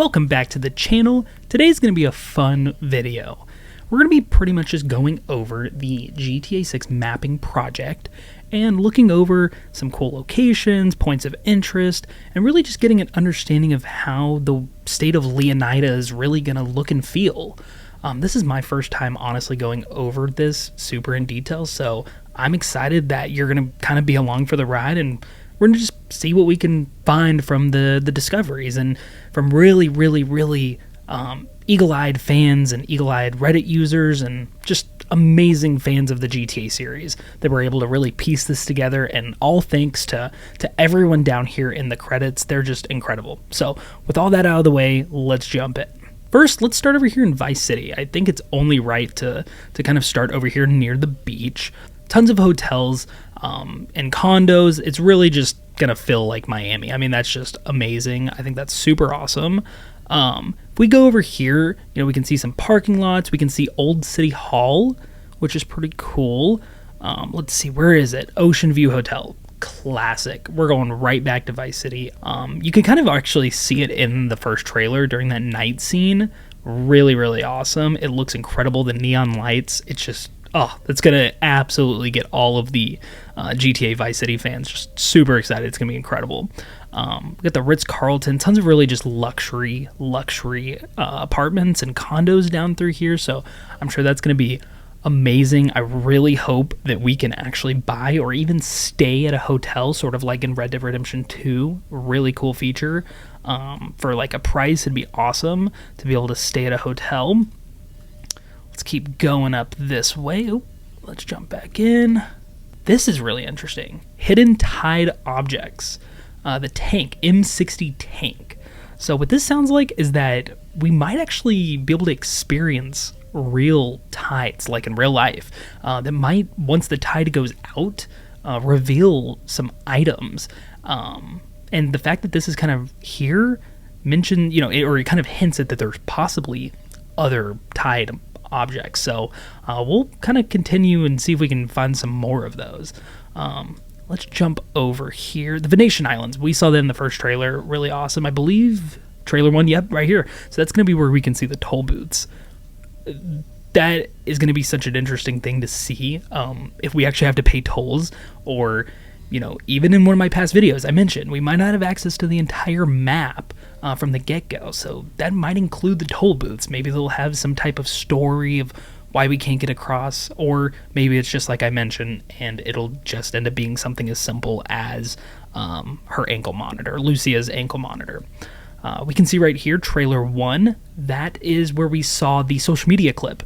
Welcome back to the channel. Today's going to be a fun video. We're going to be pretty much just going over the GTA 6 mapping project and looking over some cool locations, points of interest, and really just getting an understanding of how the state of Leonida is really going to look and feel. This is my first time honestly going over this super in detail, so I'm excited that you're going to kind of be along for the ride, and we're going to just see what we can find from the discoveries and from really eagle-eyed fans and eagle-eyed Reddit users and just amazing fans of the GTA series that were able to really piece this together, and all thanks to everyone down here in the credits. They're just incredible. So with all that out of the way, let's jump in. First, let's start over here in Vice City. I think it's only right to kind of start over here near the beach. Tons of hotels and condos. It's really just gonna feel like Miami. I mean, that's just amazing. I think that's super awesome. If we go over here, we can see some parking lots. We can see Old City Hall, which is pretty cool. Let's see, where is it? Ocean View Hotel. Classic. We're going right back to Vice City. You can kind of actually see it in the first trailer during that night scene. Really awesome. It looks incredible. The neon lights. It's just, it's going to absolutely get all of the GTA Vice City fans just super excited. It's going to be incredible. We got the Ritz-Carlton, tons of really just luxury apartments and condos down through here, so I'm sure that's going to be amazing. I really hope that we can actually buy or even stay at a hotel, sort of like in Red Dead Redemption 2. Really cool feature. For like a price, it'd be awesome to be able to stay at a hotel. Let's keep going up this way. Let's jump back in. This is really interesting. Hidden Tide Objects. The tank, M60 tank. So what this sounds like is that we might actually be able to experience real tides, like in real life. That might, once the tide goes out, reveal some items. And the fact that this is kind of here mentioned, or it kind of hints at that there's possibly other tide objects. So we'll kind of continue and see if we can find some more of those. Let's jump over here. The Venetian Islands. We saw that in the first trailer. Really awesome. I believe trailer 1, yep, right here. So that's going to be where we can see the toll booths. That is going to be such an interesting thing to see. If we actually have to pay tolls, or, even in one of my past videos I mentioned, we might not have access to the entire map from the get-go. So that might include the toll booths. Maybe they'll have some type of story of why we can't get across, or maybe it's just like I mentioned, and it'll just end up being something as simple as her ankle monitor, Lucia's ankle monitor. We can see right here, trailer 1, that is where we saw the social media clip.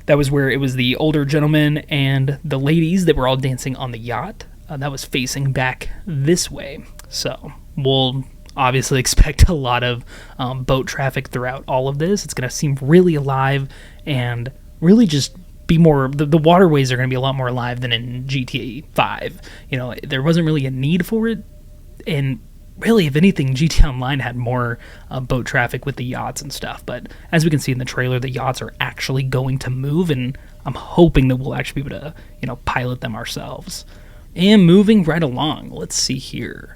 That was where it was the older gentleman and the ladies that were all dancing on the yacht. That was facing back this way. So we'll obviously expect a lot of boat traffic throughout all of this. It's going to seem really alive and really just be more, the waterways are going to be a lot more alive than in GTA 5. There wasn't really a need for it, and really, if anything, GTA Online had more boat traffic with the yachts and stuff. But as we can see in the trailer, the yachts are actually going to move, and I'm hoping that we'll actually be able to, pilot them ourselves. And moving right along, let's see here.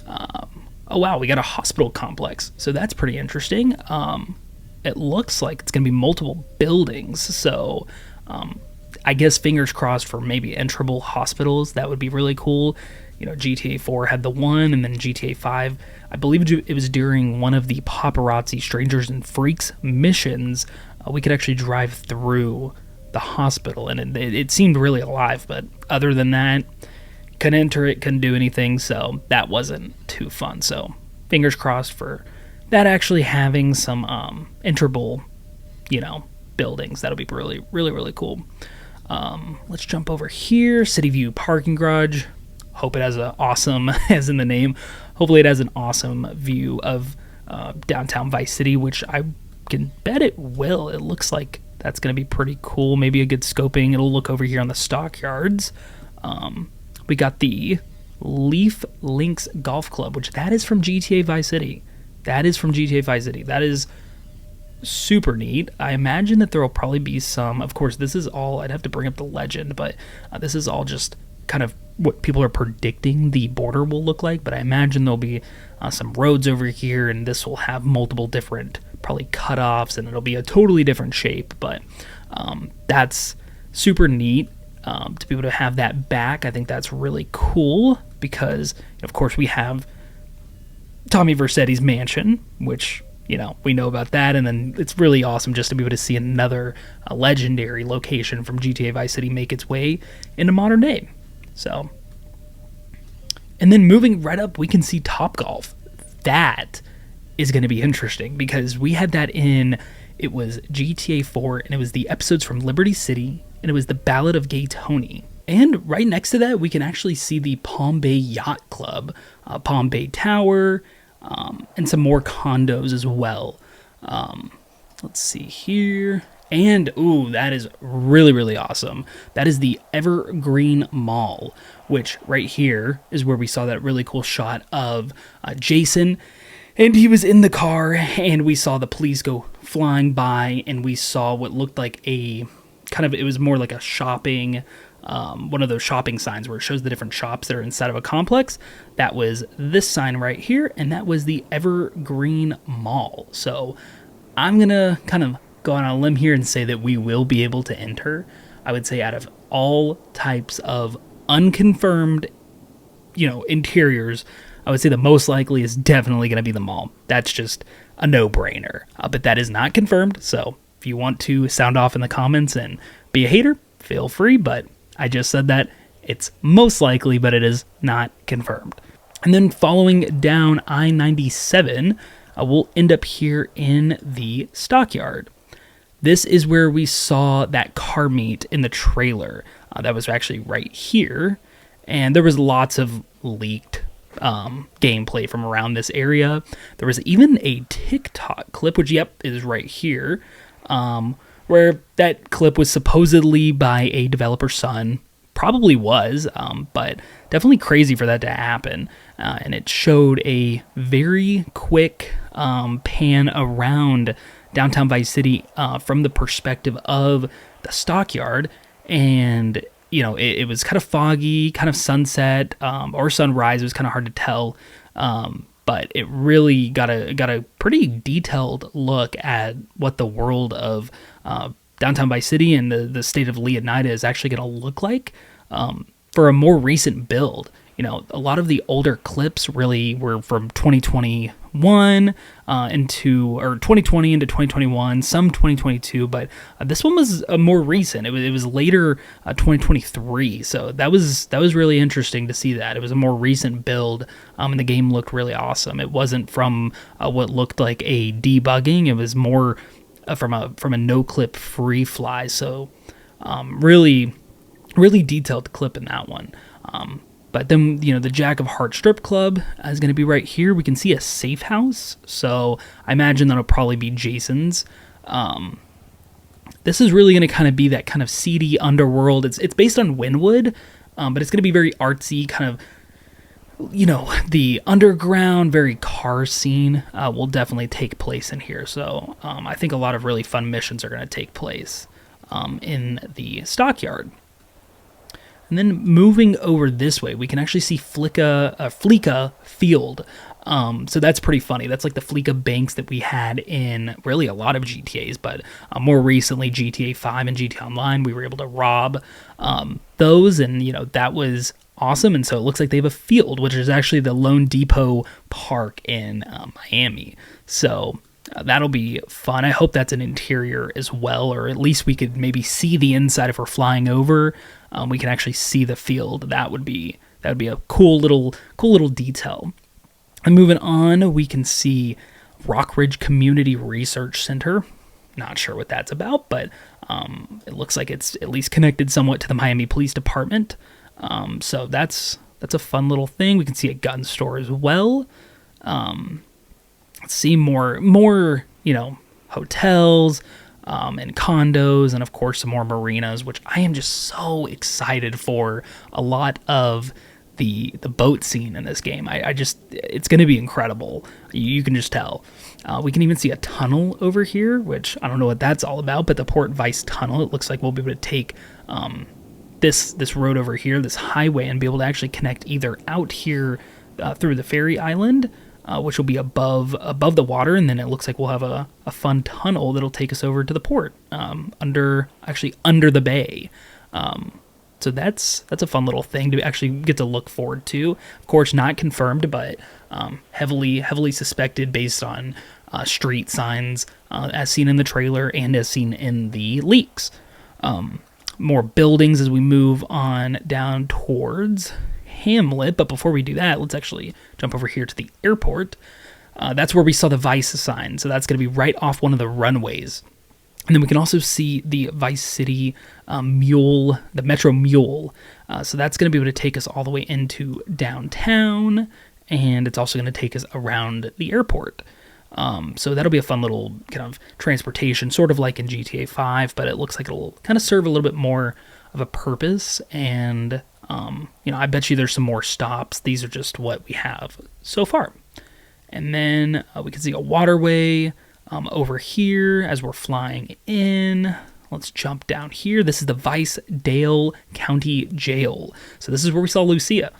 Oh wow, we got a hospital complex, so that's pretty interesting. It looks like it's going to be multiple buildings, so I guess fingers crossed for maybe enterable hospitals. That would be really cool. GTA 4 had the one, and then GTA 5, I believe it was during one of the paparazzi Strangers and Freaks missions, we could actually drive through the hospital, and it seemed really alive, but other than that, couldn't enter it, couldn't do anything, so that wasn't too fun. So fingers crossed for that actually having some enterable, buildings. That'll be really cool. Let's jump over here. City View parking garage. Hope it has an awesome, as in the name, hopefully it has an awesome view of downtown Vice City, which I can bet it will. It looks like that's going to be pretty cool. Maybe a good scoping. It'll look over here on the Stockyards. We got the Leaf Links Golf Club, which that is from GTA Vice City. That is super neat. I imagine that there will probably be some, of course, this is all, I'd have to bring up the legend, but this is all just kind of what people are predicting the border will look like, but I imagine there'll be some roads over here, and this will have multiple different probably cutoffs, and it'll be a totally different shape. But that's super neat to be able to have that back. I think that's really cool because, of course, we have Tommy Versetti's mansion, which, we know about that, and then it's really awesome just to be able to see another legendary location from GTA Vice City make its way into modern day. So, and then moving right up, we can see Topgolf. That is going to be interesting because we had that it was GTA 4, and it was the episodes from Liberty City, and it was the Ballad of Gay Tony. And right next to that, we can actually see the Palm Bay Yacht Club, Palm Bay Tower, and some more condos as well. Let's see here. And, that is really, really awesome. That is the Evergreen Mall, which right here is where we saw that really cool shot of Jason. And he was in the car, and we saw the police go flying by, and we saw what looked like it was more like a shopping, one of those shopping signs where it shows the different shops that are inside of a complex. That was this sign right here, and that was the Evergreen Mall. So I'm going to kind of go on a limb here and say that we will be able to enter. I would say out of all types of unconfirmed, interiors, I would say the most likely is definitely going to be the mall. That's just a no-brainer. But that is not confirmed, so if you want to sound off in the comments and be a hater, feel free, but I just said that it's most likely, but it is not confirmed. And then following down I-97, we'll end up here in the Stockyard. This is where we saw that car meet in the trailer. That was actually right here. And there was lots of leaked gameplay from around this area. There was even a TikTok clip, which, is right here, where that clip was supposedly by a developer's son. Probably was, but definitely crazy for that to happen. And it showed a very quick pan around downtown Vice City from the perspective of the Stockyard, and it was kind of foggy, kind of sunset or sunrise. It was kind of hard to tell, but it really got a pretty detailed look at what the world of downtown Vice City and the state of Leonida is actually going to look like for a more recent build. A lot of the older clips really were from 2021 or 2020 into 2021, some 2022, but this one was more recent. It was later 2023, so that was really interesting to see that. It was a more recent build, and the game looked really awesome. It wasn't from what looked like a debugging. It was more from a no-clip free fly, so really, really detailed clip in that one. But then, the Jack of Hearts strip club is going to be right here. We can see a safe house, so I imagine that'll probably be Jason's. This is really going to kind of be that kind of seedy underworld. It's based on Wynwood, but it's going to be very artsy, kind of, the underground, very car scene will definitely take place in here. So I think a lot of really fun missions are going to take place in the Stockyard. And then moving over this way, we can actually see Flea Field. So that's pretty funny. That's like the Flea banks that we had in really a lot of GTAs, but more recently GTA 5 and GTA Online, we were able to rob those, and that was awesome. And so it looks like they have a field, which is actually the Lone Depot Park in Miami. So that'll be fun. I hope that's an interior as well, or at least we could maybe see the inside if we're flying over. We can actually see the field. That would be a cool little detail. And moving on, we can see Rockridge Community Research Center. Not sure what that's about, but it looks like it's at least connected somewhat to the Miami Police Department. So that's a fun little thing. We can see a gun store as well. Let's see more hotels and condos, and of course some more marinas, which I am just so excited for. A lot of the boat scene in this game. It's going to be incredible. You can just tell. We can even see a tunnel over here, which I don't know what that's all about, but the Port Vice Tunnel, it looks like we'll be able to take this road over here, this highway, and be able to actually connect either out here through the ferry island, which will be above the water, and then it looks like we'll have a fun tunnel that'll take us over to the port, under the bay. So that's a fun little thing to actually get to look forward to. Of course, not confirmed, but heavily suspected based on street signs as seen in the trailer and as seen in the leaks. More buildings as we move on down towards Hamlet, but before we do that, let's actually jump over here to the airport. That's where we saw the Vice sign, so that's going to be right off one of the runways. And then we can also see the Vice City Mule, the Metro Mule. So that's going to be able to take us all the way into downtown, and it's also going to take us around the airport. So that'll be a fun little kind of transportation, sort of like in GTA 5, but it looks like it'll kind of serve a little bit more of a purpose. And, I bet you there's some more stops. These are just what we have so far. And then we can see a waterway over here as we're flying in. Let's jump down here. This is the Vice-Dale County Jail. So this is where we saw Lucia.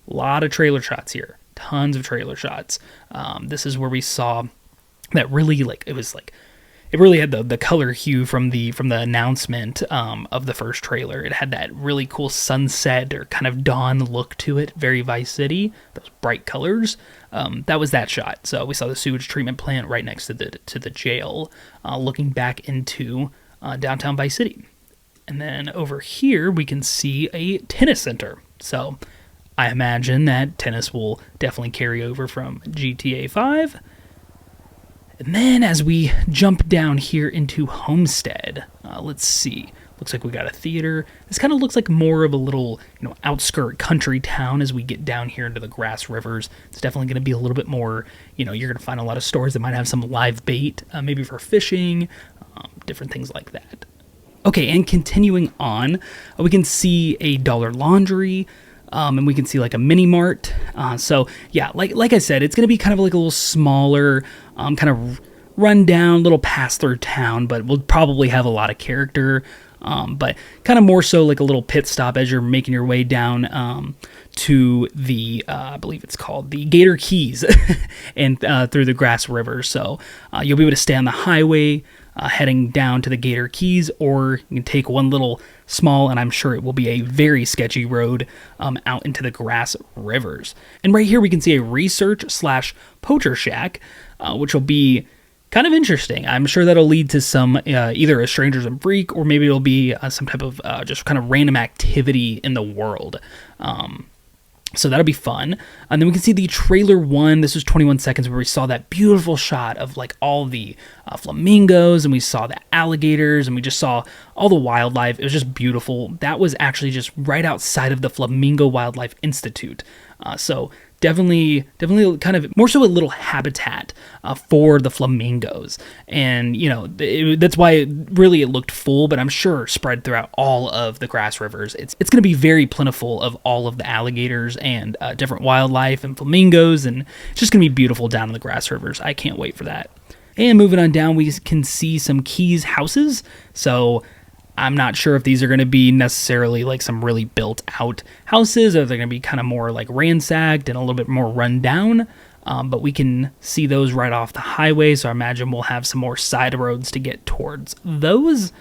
A lot of trailer shots here. Tons of trailer shots. This is where we saw that really, it really had the color hue from the announcement of the first trailer. It had that really cool sunset or kind of dawn look to it, very Vice City, those bright colors. That was that shot. So we saw the sewage treatment plant right next to the jail, looking back into downtown Vice City. And then over here we can see a tennis center. So I imagine that tennis will definitely carry over from GTA 5. And then as we jump down here into Homestead, let's see. Looks like we got a theater. This kind of looks like more of a little, outskirt country town as we get down here into the Grass Rivers. It's definitely going to be a little bit more, you're going to find a lot of stores that might have some live bait, maybe for fishing, different things like that. Okay, and continuing on, we can see a Dollar Laundry, and we can see like a mini mart. So yeah, like I said, it's going to be kind of like a little smaller, kind of run down, little pass through town, but we'll probably have a lot of character. But kind of more so like a little pit stop as you're making your way down to the, I believe it's called the Gator Keys, and through the Grass River. So you'll be able to stay on the highway heading down to the Gator Keys, or you can take one little small, and I'm sure it will be a very sketchy road out into the Grass Rivers. And right here we can see a research/Poacher Shack, which will be kind of interesting. I'm sure that'll lead to some either a Strangers and Freak, or maybe it'll be some type of just kind of random activity in the world. So that'll be fun. And then we can see the trailer 1. This was 21 seconds where we saw that beautiful shot of like all the flamingos, and we saw the alligators, and we just saw all the wildlife. It was just beautiful. That was actually just right outside of the Flamingo Wildlife Institute. So definitely kind of more so a little habitat for the flamingos. And, that's why it looked full, but I'm sure spread throughout all of the Grass Rivers. It's going to be very plentiful of all of the alligators and different wildlife and flamingos, and it's just going to be beautiful down in the Grass Rivers. I can't wait for that. And moving on down, we can see some Keys houses. So I'm not sure if these are going to be necessarily like some really built out houses, or they're going to be kind of more like ransacked and a little bit more run down. But we can see those right off the highway, so I imagine we'll have some more side roads to get towards those.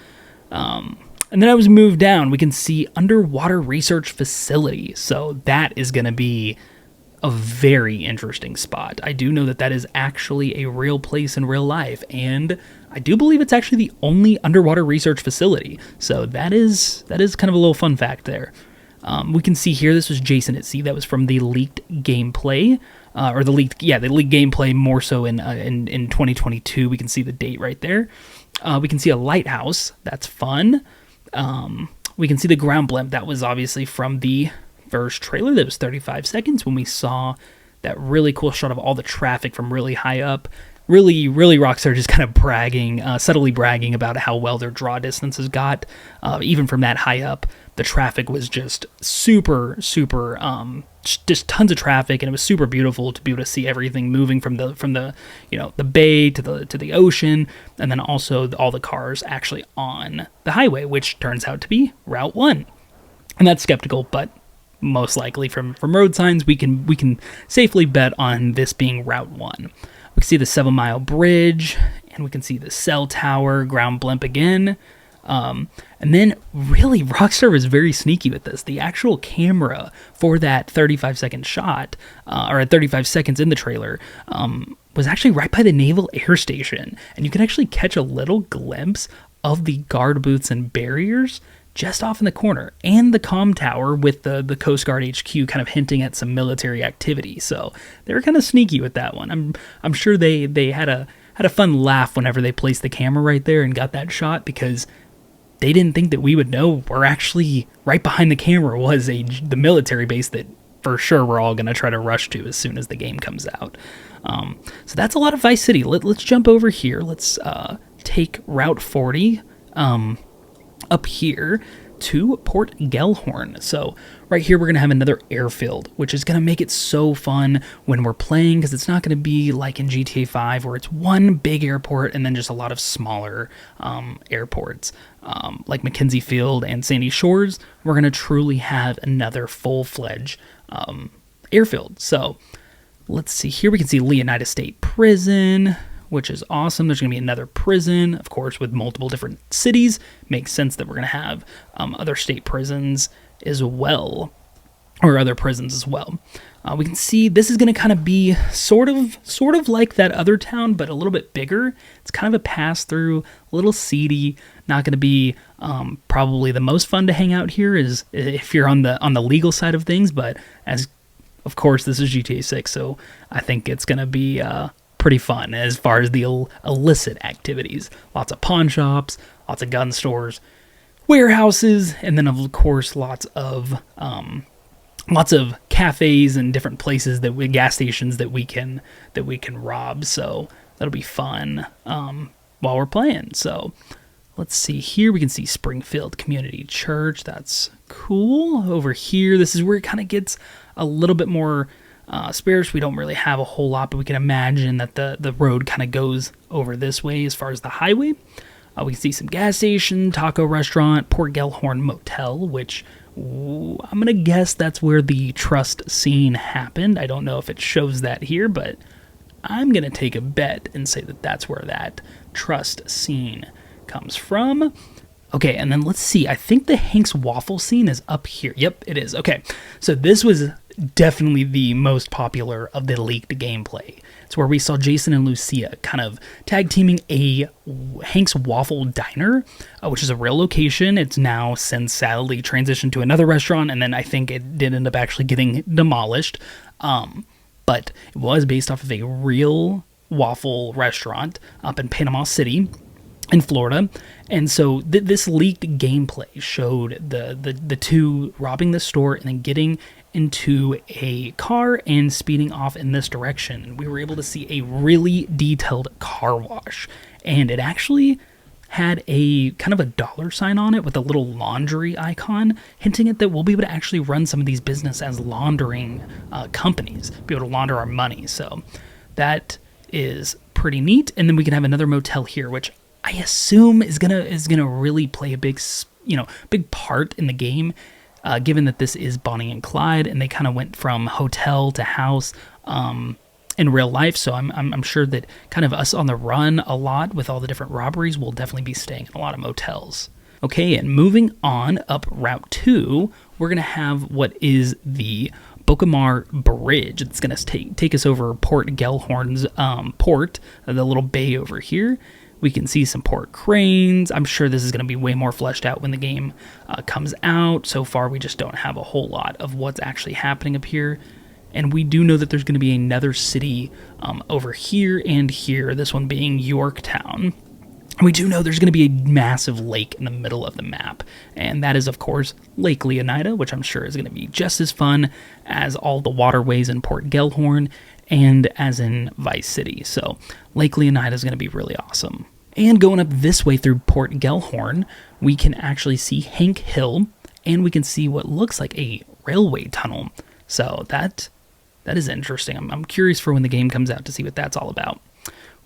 And then as we move down, we can see Underwater Research Facility. So that is going to be a very interesting spot. I do know that is actually a real place in real life, and I do believe it's actually the only underwater research facility. So that is kind of a little fun fact there. We can see here, this was Jason at Sea. That was from the leaked gameplay, the leaked gameplay more so in 2022. We can see the date right there. We can see a lighthouse. That's fun. We can see the ground blimp. That was obviously from the first trailer. That was 35 seconds when we saw that really cool shot of all the traffic from really high up. Really Rockstar just kind of subtly bragging about how well their draw distances got. Even from that high up, the traffic was just super, just tons of traffic, and it was super beautiful to be able to see everything moving from the the bay to the ocean, and then also all the cars actually on the highway, which turns out to be Route 1. And that's skeptical, but most likely from road signs, we can safely bet on this being Route 1. We can see the 7 Mile Bridge, and we can see the cell tower, ground blimp again. And then really Rockstar was very sneaky with this. The actual camera for that 35-second shot, or at 35 seconds in the trailer, was actually right by the Naval Air Station. And you can actually catch a little glimpse of the guard booths and barriers just off in the corner, and the comm tower with the Coast Guard HQ kind of hinting at some military activity. So they were kind of sneaky with that one. I'm sure they had a fun laugh whenever they placed the camera right there and got that shot, because they didn't think that we would know we're actually right behind the camera was the military base that for sure we're all going to try to rush to as soon as the game comes out. So that's a lot of Vice City. Let's jump over here. Let's take Route 40 up here to Port Gellhorn. So right here we're going to have another airfield, which is going to make it so fun when we're playing, because it's not going to be like in GTA 5 where it's one big airport and then just a lot of smaller airports like McKenzie Field and Sandy Shores. We're going to truly have another full-fledged airfield. So let's see here. We can see Leonida State Prison, which is awesome. There's going to be another prison, of course, with multiple different cities. Makes sense that we're going to have other state prisons as well, or other prisons as well. We can see this is going to kind of be sort of like that other town, but a little bit bigger. It's kind of a pass-through, a little seedy. Not going to be probably the most fun to hang out here is if you're on the legal side of things, but as of course this is GTA 6, so I think it's going to be pretty fun as far as the illicit activities. Lots of pawn shops, lots of gun stores, warehouses, and then of course lots of cafes and different places gas stations that we can rob. So that'll be fun while we're playing. So let's see here. We can see Springfield Community Church. That's cool. Over here, this is where it kind of gets a little bit more sparse. We don't really have a whole lot, but we can imagine that the road kind of goes over this way as far as the highway. We can see some gas station, taco restaurant, Port Gellhorn Motel, which I'm going to guess that's where the trust scene happened. I don't know if it shows that here, but I'm going to take a bet and say that that's where that trust scene comes from. Okay, and then let's see. I think the Hank's Waffle scene is up here. Yep, it is. Okay, so this was definitely the most popular of the leaked gameplay. It's where we saw Jason and Lucia kind of tag teaming a Hank's Waffle diner, which is a real location. It's now since sadly transitioned to another restaurant, and then I think it did end up actually getting demolished. But it was based off of a real waffle restaurant up in Panama City in Florida. And so this leaked gameplay showed the two robbing the store and then getting into a car and speeding off in this direction. And we were able to see a really detailed car wash, and it actually had a kind of a dollar sign on it with a little laundry icon, hinting at that we'll be able to actually run some of these business as laundering companies, be able to launder our money. So that is pretty neat. And then we can have another motel here, which I assume is gonna really play a big part in the game, given that this is Bonnie and Clyde, and they kind of went from hotel to house in real life. So I'm sure that kind of us on the run a lot with all the different robberies, we'll definitely be staying in a lot of motels. Okay, and moving on up Route 2, we're gonna have what is the Baramar Bridge. It's gonna take us over Port Gellhorn's port, the little bay over here. We can see some port cranes. I'm sure this is going to be way more fleshed out when the game comes out. So far, we just don't have a whole lot of what's actually happening up here. And we do know that there's going to be another city over here and here, this one being Yorktown. We do know there's going to be a massive lake in the middle of the map. And that is, of course, Lake Leonida, which I'm sure is going to be just as fun as all the waterways in Port Gellhorn and as in Vice City. So Lake Leonida is going to be really awesome. And going up this way through Port Gellhorn, we can actually see Hank Hill, and we can see what looks like a railway tunnel. So that is interesting. I'm curious for when the game comes out to see what that's all about.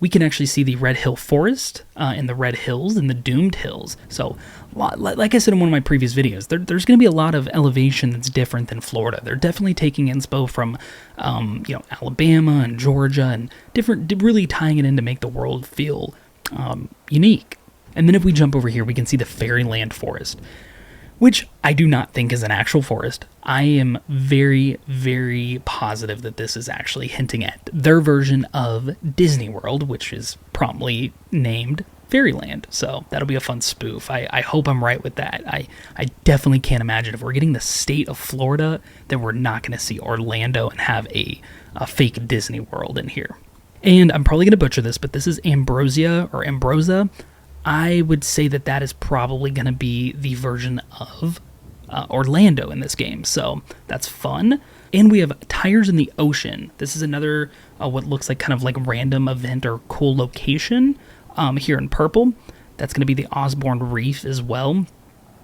we can actually see the Red Hill Forest and the Red Hills and the Doomed Hills. So, like I said in one of my previous videos, there's going to be a lot of elevation that's different than Florida. They're definitely taking inspo from, Alabama and Georgia and really tying it in to make the world feel unique. And then if we jump over here, we can see the Fairyland Forest, which I do not think is an actual forest. I am very, very positive that this is actually hinting at their version of Disney World, which is promptly named Fairyland. So that'll be a fun spoof. I hope I'm right with that. I definitely can't imagine if we're getting the state of Florida, then we're not going to see Orlando and have a fake Disney World in here. And I'm probably going to butcher this, but this is Ambrosia or Ambrosa. I would say that is probably going to be the version of Orlando in this game. So that's fun. And we have Tires in the Ocean. This is another what looks like kind of like random event or cool location here in purple. That's going to be the Osborne Reef as well.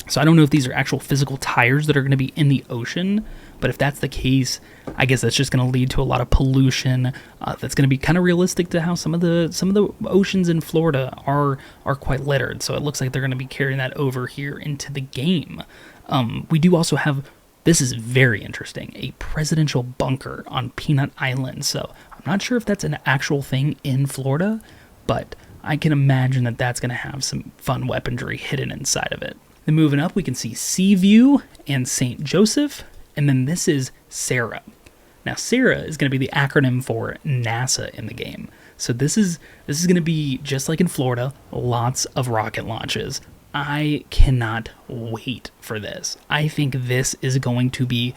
So I don't know if these are actual physical tires that are going to be in the ocean, but if that's the case, I guess that's just going to lead to a lot of pollution. That's going to be kind of realistic to how some of the oceans in Florida are quite littered. So it looks like they're going to be carrying that over here into the game. We do also have, this is very interesting, a presidential bunker on Peanut Island. So I'm not sure if that's an actual thing in Florida, but I can imagine that that's going to have some fun weaponry hidden inside of it. Then moving up, we can see Seaview and St. Joseph, and then this is Sarah. Now, Sarah is going to be the acronym for NASA in the game. So this is going to be, just like in Florida, lots of rocket launches. I cannot wait for this. I think this is going to be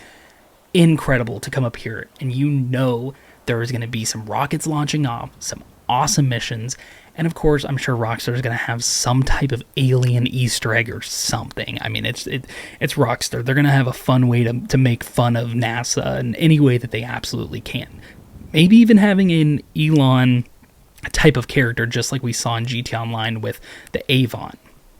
incredible to come up here, and there is going to be some rockets launching off, some awesome missions, and of course, I'm sure Rockstar is going to have some type of alien Easter egg or something. I mean, it's Rockstar. They're going to have a fun way to make fun of NASA in any way that they absolutely can. Maybe even having an Elon type of character, just like we saw in GT Online with the Avon.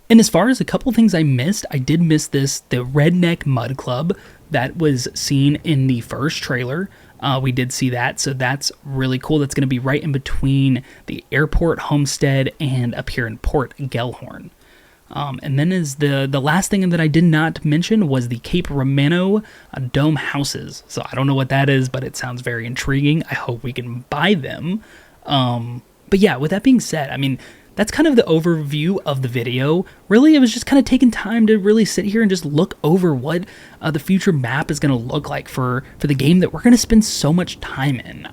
And as far as a couple things I missed, I did miss the Redneck Mud Club that was seen in the first trailer. We did see that, so that's really cool. That's going to be right in between the airport, Homestead, and up here in Port Gellhorn. And then is the last thing that I did not mention was the Cape Romano dome houses. So I don't know what that is, but it sounds very intriguing. I hope we can buy them. But yeah, with that being said, I mean, that's kind of the overview of the video. Really, it was just kind of taking time to really sit here and just look over what the future map is going to look like for the game that we're going to spend so much time in.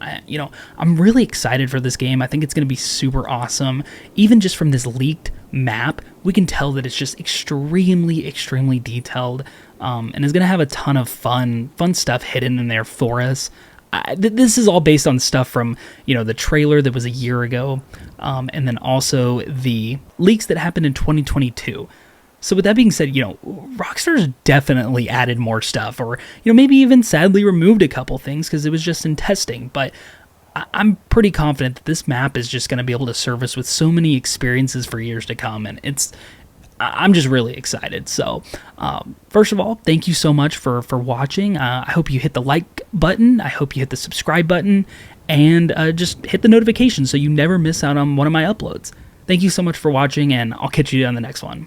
I'm really excited for this game. I think it's going to be super awesome. Even just from this leaked map, we can tell that it's just extremely, extremely detailed, and is going to have a ton of fun stuff hidden in there for us. This is all based on stuff from, the trailer that was a year ago, and then also the leaks that happened in 2022. So with that being said, Rockstar's definitely added more stuff, or, maybe even sadly removed a couple things because it was just in testing. But I'm pretty confident that this map is just going to be able to serve us with so many experiences for years to come, and I'm just really excited. So, first of all, thank you so much for watching. I hope you hit the like button. I hope you hit the subscribe button, and just hit the notification so you never miss out on one of my uploads. Thank you so much for watching, and I'll catch you on the next one.